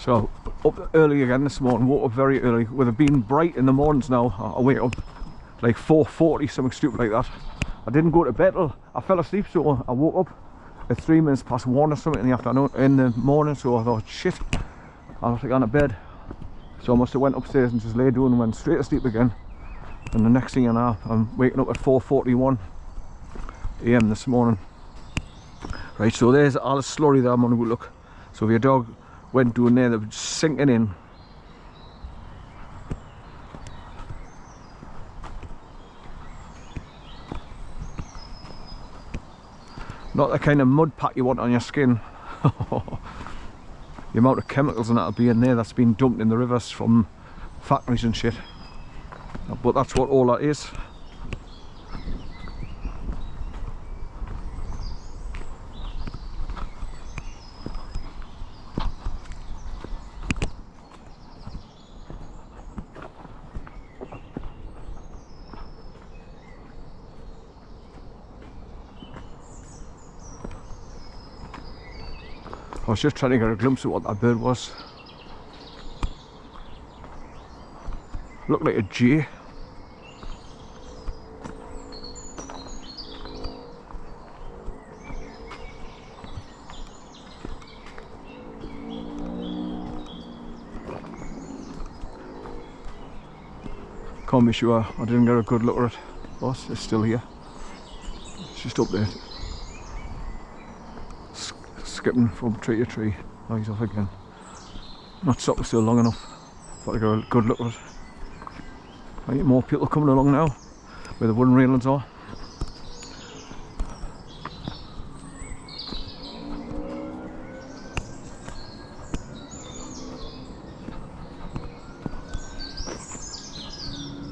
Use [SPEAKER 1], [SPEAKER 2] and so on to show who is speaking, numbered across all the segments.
[SPEAKER 1] So up early again this morning, woke up very early. With it being bright in the mornings now, I wake up like 4:40, something stupid like that. I didn't go to bed till I fell asleep, so I woke up at 3 minutes past 1 or something in the afternoon, in the morning. So I thought, shit, I'll have to go to bed. So I must have went upstairs and just lay down and went straight to sleep again. And the next thing you know, I'm waking up at 4:41 AM this morning. Right, so there's all the slurry that I'm gonna go look. So if your dog went down there, they were sinking in. Not the kind of mud pack you want on your skin. The amount of chemicals and that'll be in there that's been dumped in the rivers from factories and shit. But that's what all that is. I was just trying to get a glimpse of what that bird was. Looked like a jay. Can't be sure, I didn't get a good look at it. Boss, it's still here. It's just up there. Skipping from tree to tree. Oh, he's off again. Not stopping still long enough. Thought I'd get a good look at it. I get more people coming along now where the wooden railings are.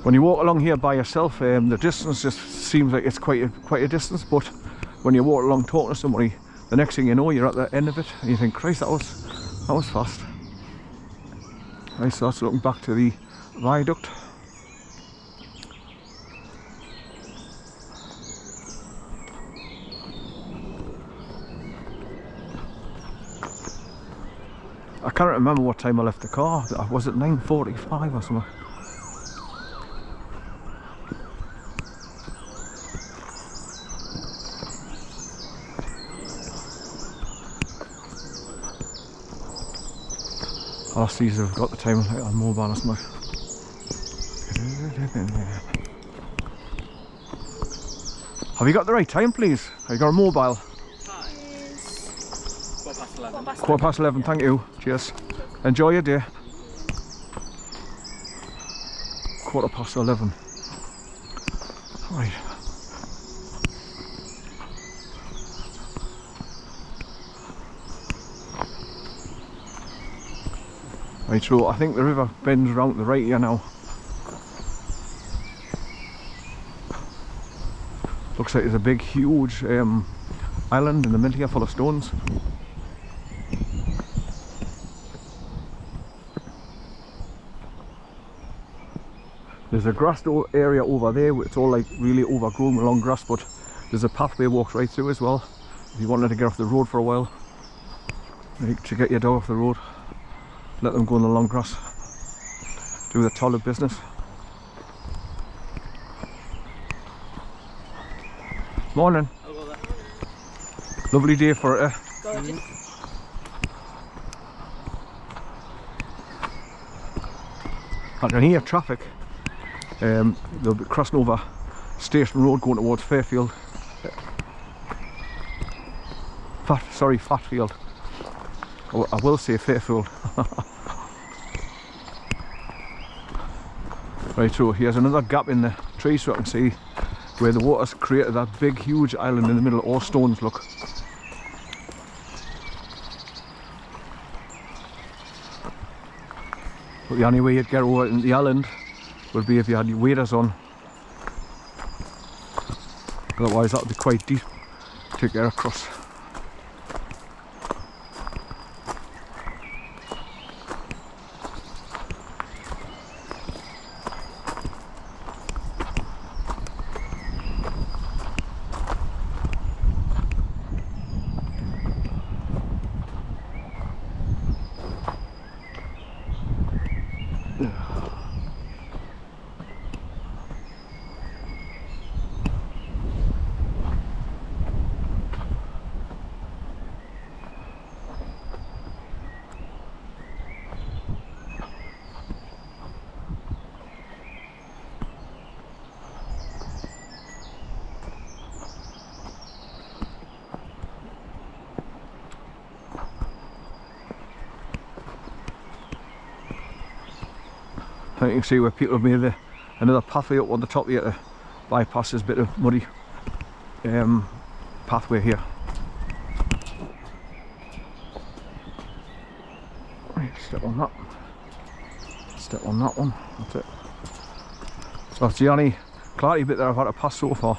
[SPEAKER 1] When you walk along here by yourself, the distance just seems like it's quite a distance, but when you walk along talking to somebody, the next thing you know, you're at the end of it and you think, Christ, that was fast. I start looking back to the viaduct. I can't remember what time I left the car. Was it 9:45 or something? I'll see if I've got the time on mobile or something. Have you got the right time, please? Have you got a mobile? Quarter past 11, thank you. Cheers. Enjoy your day. 11:15. Right. Right, so I think the river bends around to the right here now. Looks like there's a big, huge island in the middle here full of stones. There's a grassed area over there, it's all like really overgrown with long grass, but there's a pathway walks right through as well. If you wanted to get off the road for a while, to get your dog off the road, let them go in the long grass, do the toilet business. Morning. Lovely day for it. I can hear traffic. They'll be crossing over Station Road going towards Fairfield. Fatfield. Oh, I will say Fairfield. Right, so here's another gap in the tree so I can see where the water's created that big huge island in the middle, all stones, look. But the only way you'd get over the island would be if you had your waders on. Otherwise that would be quite deep to get across. And you can see where people have made another pathway up on the top here to bypass this bit of muddy pathway here. Right, step on that. Step on that one. That's it. So that's the only clarity bit that I've had to pass so far.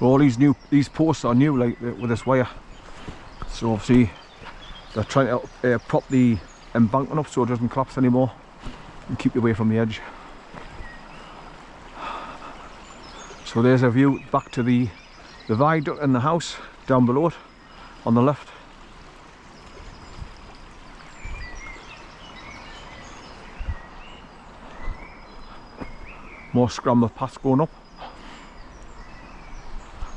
[SPEAKER 1] All these posts are new, like with this wire. So obviously they're trying to prop the embankment up so it doesn't collapse anymore and keep you away from the edge. So there's a view back to the viaduct and the house down below it on the left. More scramble paths going up.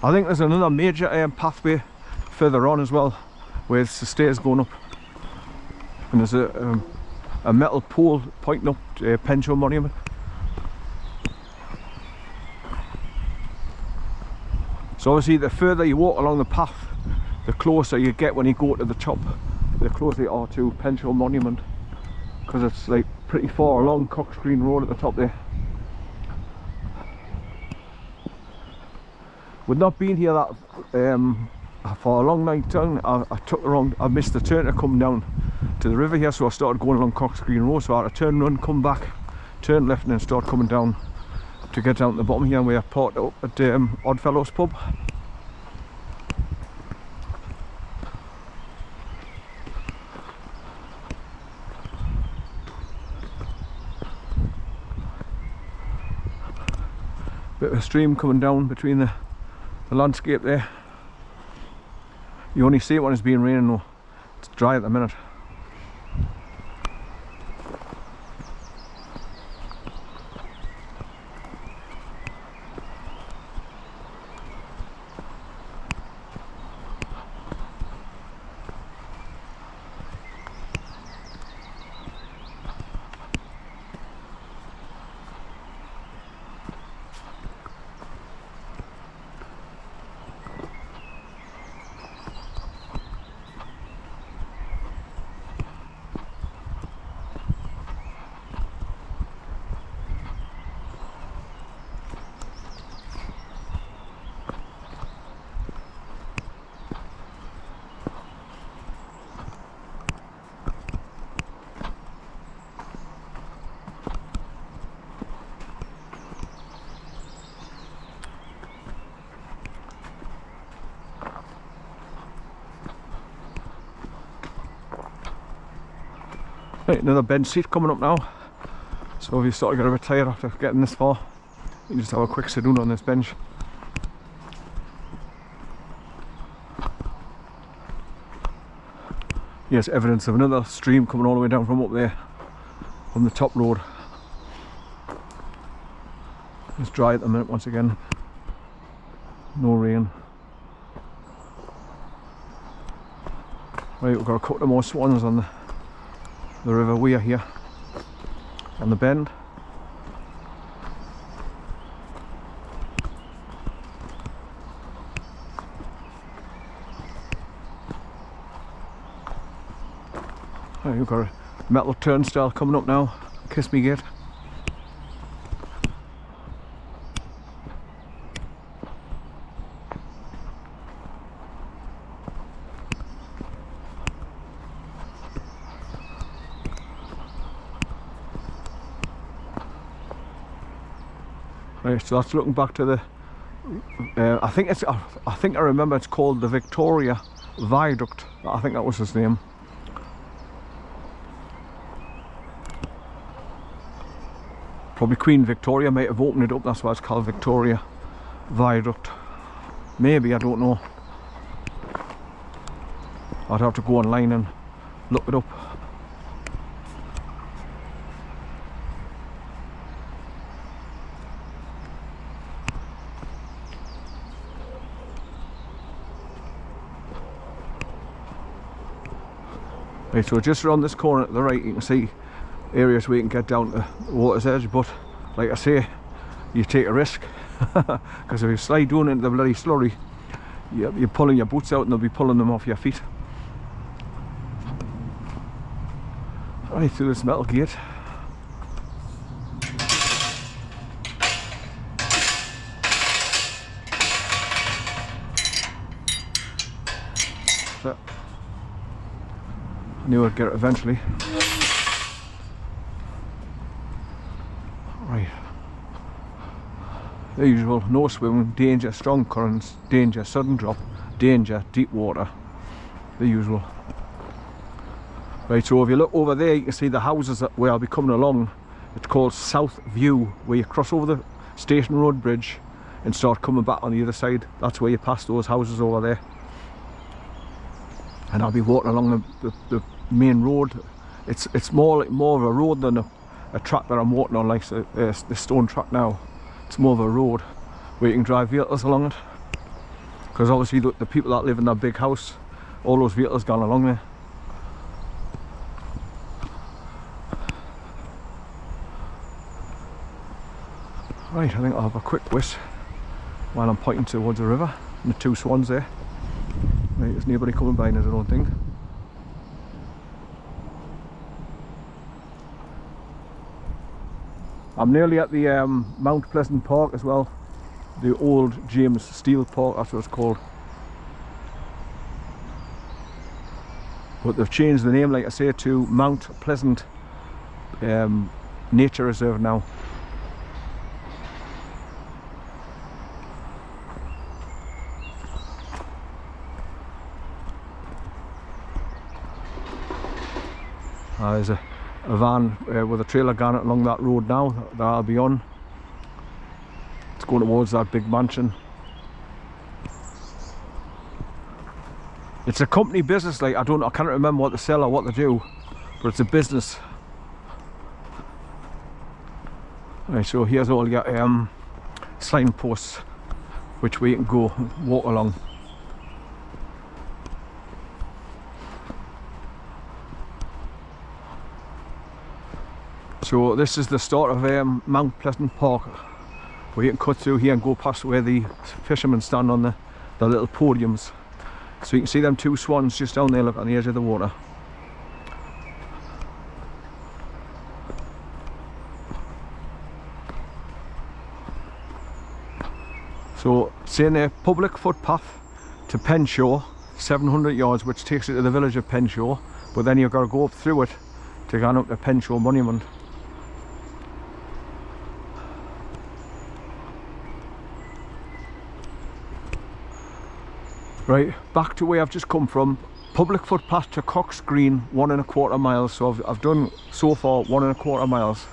[SPEAKER 1] I think there's another major pathway further on as well, where it's the stairs going up, and there's a metal pole pointing up to Pension Monument. So obviously the further you walk along the path, the closer you get when you go to the top, the closer you are to Pension Monument, because it's like pretty far along COXGREEN Road at the top there. We've not been here that for a long night down. I missed the turn to come down to the river here, so I started going along COXGREEN Road, so I had to turn run, come back, turn left and then start coming down to get down to the bottom here, and we are parked up at Oddfellows pub. Bit of a stream coming down between the landscape there. You only see it when it's been raining though. It's dry at the minute. Right, another bench seat coming up now. So if you start to get a bit tired after getting this far, you can just have a quick sit down on this bench. Yes, evidence of another stream coming all the way down from up there, from the top road. It's dry at the minute once again. No rain. Right, we've got a couple more swans on the river weir here, on the bend. Right, we've got a metal turnstile coming up now, Kiss Me Gate. Right, so that's looking back to the I think I remember it's called the Victoria Viaduct. I think that was his name. Probably Queen Victoria might have opened it up, that's why it's called Victoria Viaduct. Maybe, I don't know. I'd have to go online and look it up. Right, so just around this corner to the right you can see areas where you can get down to the water's edge, but like I say, you take a risk because if you slide down into the bloody slurry, you're pulling your boots out and they'll be pulling them off your feet. Right through this metal gate. So, I knew I'd get it eventually. Right. The usual: no swimming, danger, strong currents, danger, sudden drop, danger, deep water. The usual. Right, so if you look over there, you can see the houses that where I'll be coming along. It's called South View, where you cross over the Station Road Bridge and start coming back on the other side. That's where you pass those houses over there. And I'll be walking along the main road. It's more of a road than a track that I'm walking on, like the stone track now. It's more of a road where you can drive vehicles along it. Because obviously the people that live in that big house, all those vehicles gone along there. Right, I think I'll have a quick whisk while I'm pointing towards the river and the two swans there. Right, there's nobody coming by, I don't think. I'm nearly at the Mount Pleasant Park as well. The old James Steele Park, that's what it's called. But they've changed the name, like I say, to Mount Pleasant Nature Reserve now. There's a van with a trailer going along that road now that I'll be on. It's going towards that big mansion. It's a company business, like I can't remember what they sell or what they do, but it's a business. Right, so here's all your signposts which way you can go and walk along. So this is the start of Mount Pleasant Park, where you can cut through here and go past where the fishermen stand on the little podiums. So you can see them two swans just down there, look, on the edge of the water. So saying there, public footpath to Penshaw, 700 yards, which takes you to the village of Penshaw, but then you've got to go up through it to go up to Penshaw Monument. Right, back to where I've just come from. Public footpath to COXGREEN, 1¼ miles. So I've done so far 1¼ miles.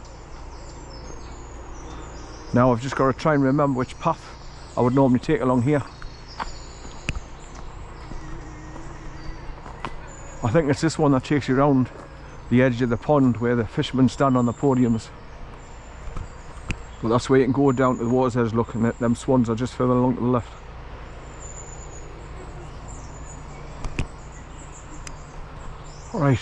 [SPEAKER 1] Now I've just got to try and remember which path I would normally take along here. I think it's this one that takes you around the edge of the pond where the fishermen stand on the podiums. But that's where you can go down to the water's edge. Look, and them swans are just further along to the left. Right,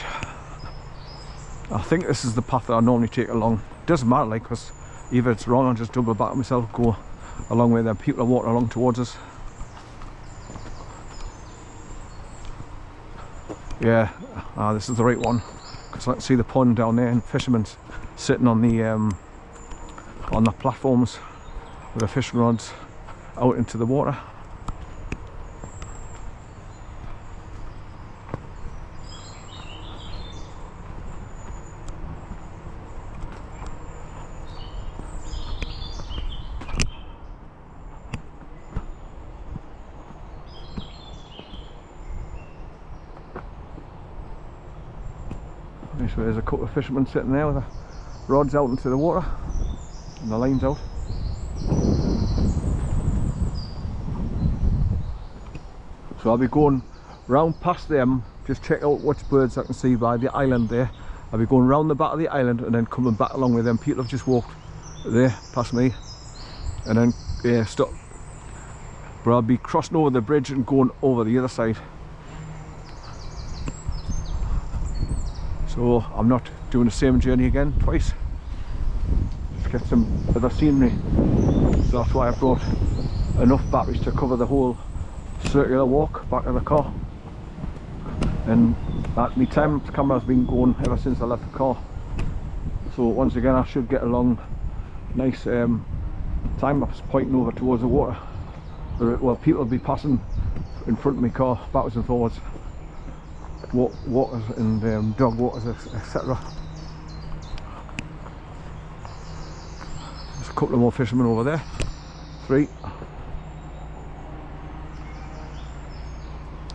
[SPEAKER 1] I think this is the path that I normally take along. It doesn't matter, like, because either it's wrong, I'll just double back myself, go along where the people are walking along towards us. Yeah, this is the right one, because I can see the pond down there and fishermen sitting on the platforms with the fishing rods out into the water. So there's a couple of fishermen sitting there with the rods out into the water and the lines out. So I'll be going round past them, just check out which birds I can see by the island there. I'll be going round the back of the island and then coming back along with them. People have just walked there past me and then stop. But I'll be crossing over the bridge and going over the other side. So I'm not doing the same journey again twice. Just get some other scenery. So that's why I've brought enough batteries to cover the whole circular walk back to the car. and that my time camera's been going ever since I left the car. So once again I should get a long, nice time lapse pointing over towards the water. Well, people will be passing in front of my car backwards and forwards, walkers and dog walkers, etc. There's a couple of more fishermen over there, 3.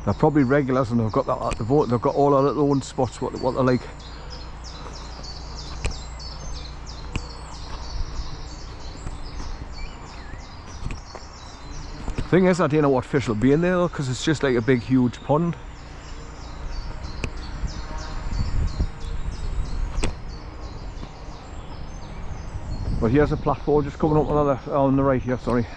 [SPEAKER 1] They're probably regulars and they've got that, they've got all our little own spots what they're like. Thing is, I don't know what fish will be in there though, because it's just like a big huge pond. But here's a platform just coming up on the right here, sorry.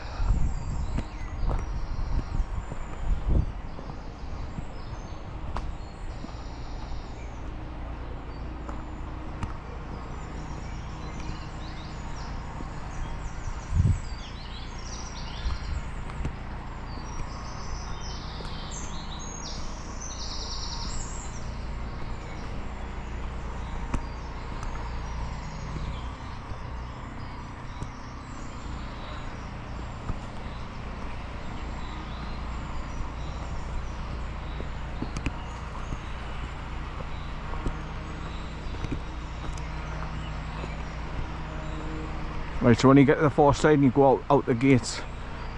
[SPEAKER 1] Right, so when you get to the far side and you go out the gates,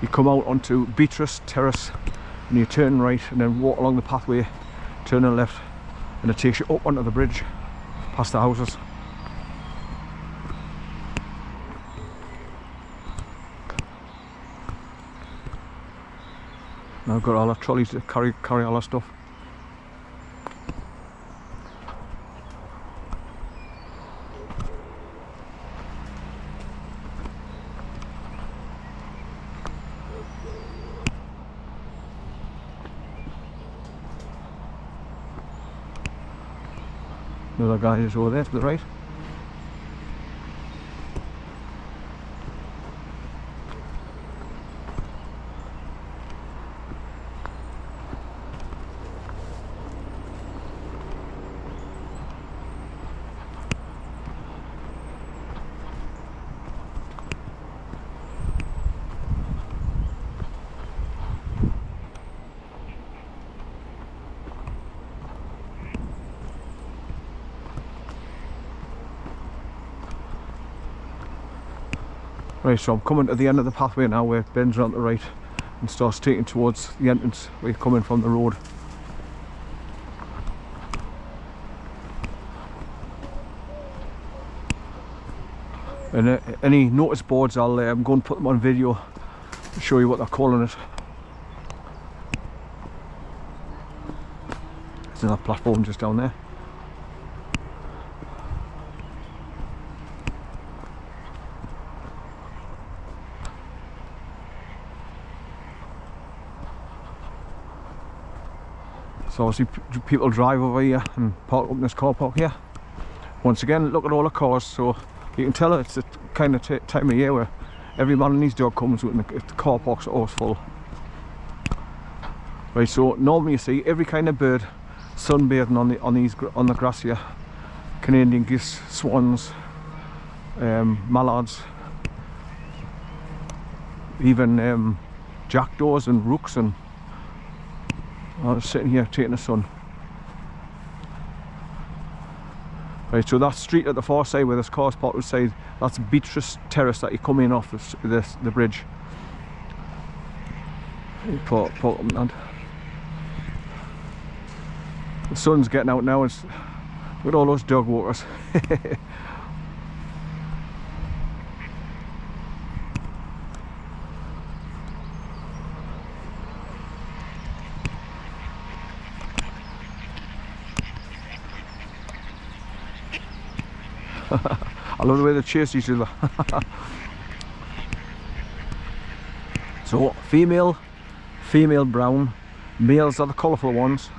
[SPEAKER 1] you come out onto Beatrice Terrace and you turn right and then walk along the pathway, turn to the left, and it takes you up onto the bridge past the houses. Now I've got all our trolleys to carry all our stuff. Another guy is over there to the right. Right, so I'm coming to the end of the pathway now where it bends around to the right and starts taking towards the entrance where you're coming from the road. And any notice boards, I'll go and put them on video to show you what they're calling it. There's another platform just down there. So obviously people drive over here and park up in this car park here. Once again, look at all the cars, so you can tell it's the kind of time of year where every man and his dog comes with, and the car parks are always full. Right, so normally you see every kind of bird sunbathing on the grass here. Canadian geese, swans, mallards, even jackdaws and rooks, and I was sitting here taking the sun. Right, so that street at the far side where this car's parked outside, that's Beatrice Terrace that you come in off the bridge. You park up and that. The sun's getting out now, and look at all those dog walkers. I love the way they chase each other. So female brown, males are the colourful ones.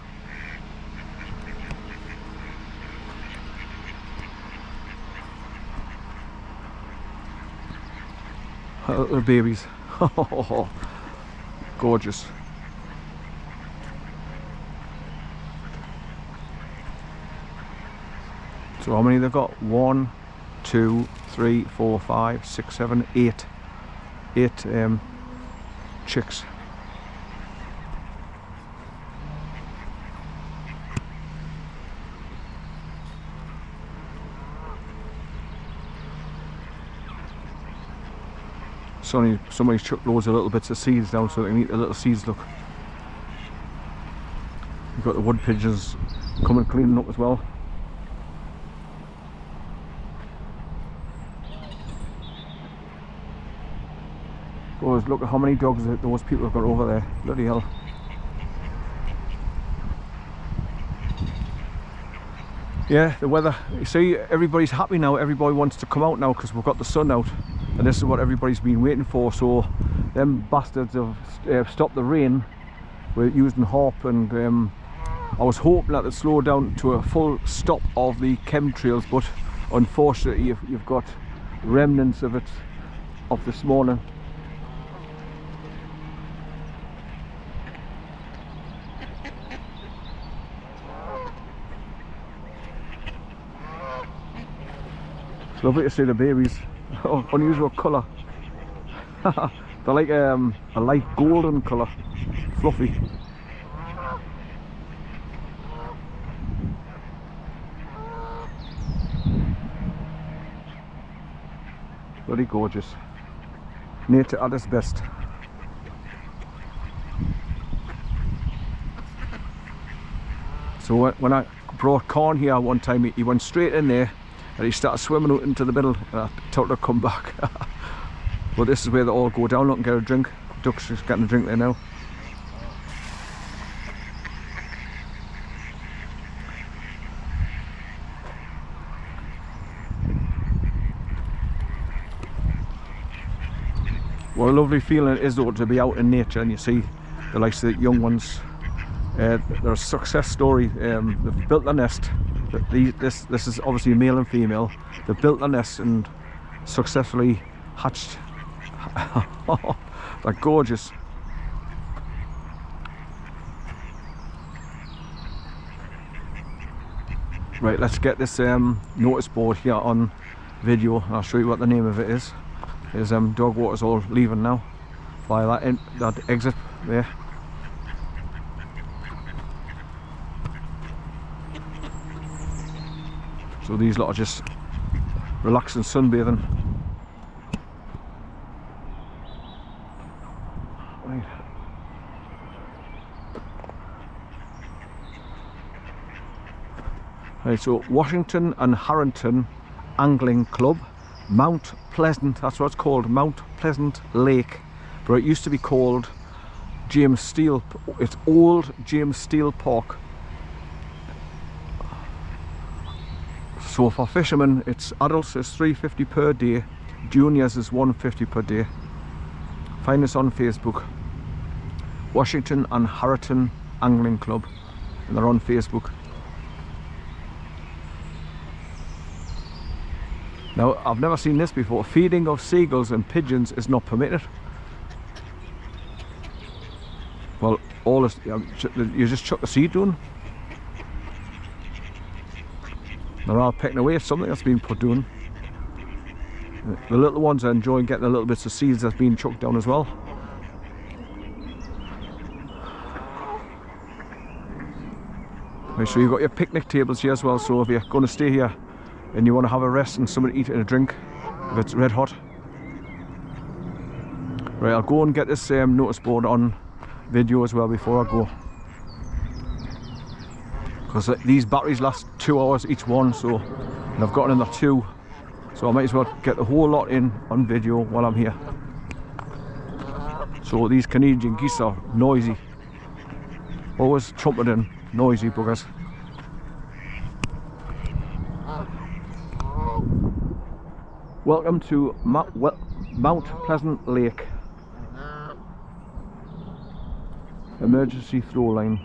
[SPEAKER 1] Little babies. Gorgeous. So how many they've got? 1, 2, 3, 4, 5, 6, 7, 8. 8 chicks. Somebody's chucked loads of little bits of seeds down so they can eat the little seeds, look. You've got the wood pigeons coming cleaning up as well. Guys, look at how many dogs those people have got over there. Bloody hell. Yeah, the weather, you see, everybody's happy now. Everybody wants to come out now because we've got the sun out, and this is what everybody's been waiting for. So them bastards have stopped the rain. We're using harp, and I was hoping that it'd slow down to a full stop of the chemtrails, but unfortunately you've got remnants of it of this morning. It's lovely to see the babies. Oh, unusual colour. They're like a light golden colour, fluffy. Bloody gorgeous. Nature at its best. So when I brought Corn here one time, he went straight in there and he started swimming out into the middle, and I told him to come back. But this is where they all go down, look, and get a drink. Duck's just getting a drink there now. What a lovely feeling it is though to be out in nature and you see the likes of the young ones. They're a success story. They've built a nest. This is obviously male and female. They've built a nest and successfully hatched. They're gorgeous. Right, let's get this notice board here on video. I'll show you what the name of it is. There's dog water's all leaving now via that exit there. So these lot are just relaxing, sunbathing. Right. Right, so Washington and Harrington Angling Club, Mount Pleasant, that's what it's called, Mount Pleasant Lake. But it used to be called James Steele, it's old James Steele Park. So for fishermen, it's adults is $3.50 per day, juniors is $1.50 per day. Find us on Facebook, Washington and Harrington Angling Club, and they're on Facebook. Now, I've never seen this before. Feeding of seagulls and pigeons is not permitted. Well, all is, you just chuck the seed down. They're all pecking away at something that's been put down. The little ones are enjoying getting the little bits of seeds that's been chucked down as well. Right, so you've got your picnic tables here as well, so if you're going to stay here and you want to have a rest and something to eat and a drink, if it's red hot. Right, I'll go and get this notice board on video as well before I go. Because these batteries last 2 hours each one, so, and I've got another 2, so I might as well get the whole lot in on video while I'm here. So these Canadian geese are noisy, always trumpeting, noisy buggers. Welcome to Mount Pleasant Lake. Emergency throw line.